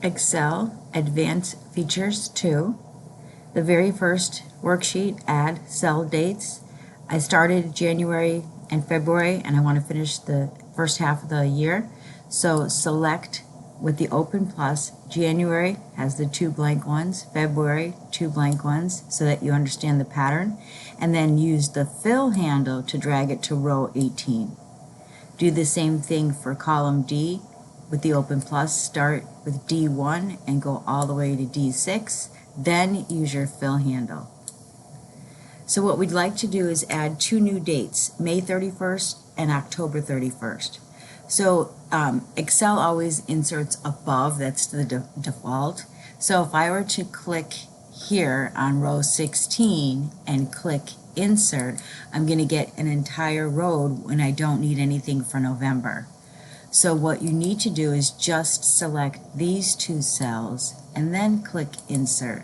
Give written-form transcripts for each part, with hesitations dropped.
Excel Advanced Features 2. The very first worksheet, add cell dates. I started January and February and I want to finish the first half of the year. So select with the open plus, January has the 2 blank ones, February 2 blank ones, so that you understand the pattern, and then use the fill handle to drag it to row 18. Do the same thing for column D with the open plus, start with D1 and go all the way to D6, then use your fill handle. So what we'd like to do is add 2 new dates, May 31st and October 31st. So Excel always inserts above, that's the default. So if I were to click here on row 16 and click insert, I'm going to get an entire row when I don't need anything for November. So what you need to do is just select these 2 cells and then click insert.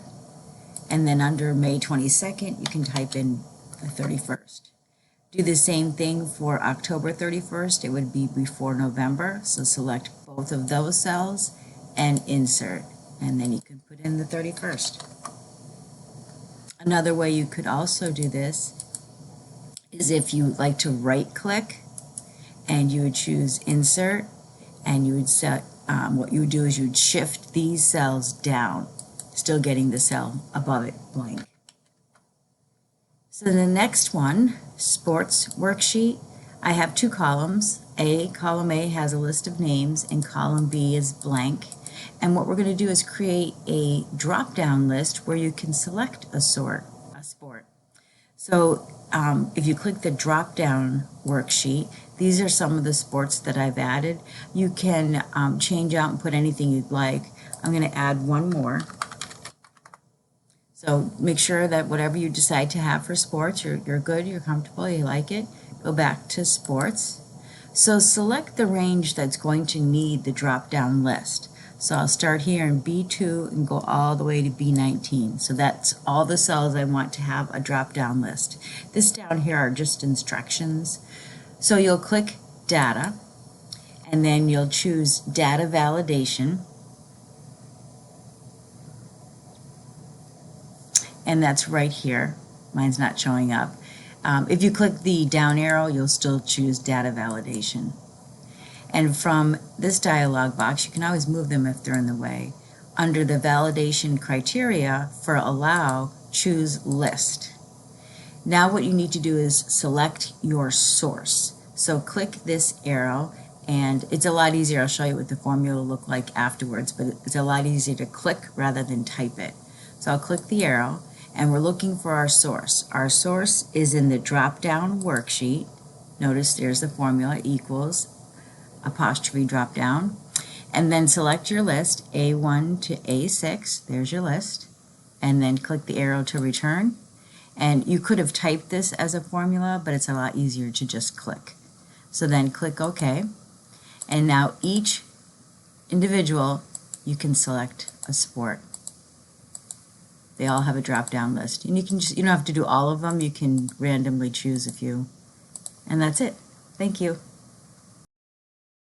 And then under May 22nd, you can type in the 31st. Do the same thing for October 31st. It would be before November. So select both of those cells and insert. And then you can put in the 31st. Another way you could also do this is if you like to right click and you would choose insert and you would set, what you would do is you would shift these cells down, still getting the cell above it blank. So the next one, sports worksheet, I have 2 columns. Column A has a list of names and column B is blank. And what we're going to do is create a drop-down list where you can select a sport. So if you click the drop-down worksheet, these are some of the sports that I've added. You can change out and put anything you'd like. I'm going to add one more. So make sure that whatever you decide to have for sports, you're good, you're comfortable, you like it. Go back to sports. So select the range that's going to need the drop-down list. So I'll start here in B2 and go all the way to B19. So that's all the cells I want to have a drop-down list. This down here are just instructions. So you'll click Data, and then you'll choose Data Validation. And that's right here. Mine's not showing up. If you click the down arrow, you'll still choose Data Validation. And from this dialog box, you can always move them if they're in the way. Under the validation criteria for allow, choose list. Now what you need to do is select your source. So click this arrow, and it's a lot easier. I'll show you what the formula will look like afterwards, but it's a lot easier to click rather than type it. So I'll click the arrow, and we're looking for our source. Our source is in the drop-down worksheet. Notice there's the formula, equals apostrophe drop down, and then select your list A1 to A6. There's your list, and then click the arrow to return. And you could have typed this as a formula, but it's a lot easier to just click. So then click OK, and now each individual you can select a sport. They all have a drop-down list, and you don't have to do all of them. You can randomly choose a few, and that's it. Thank you.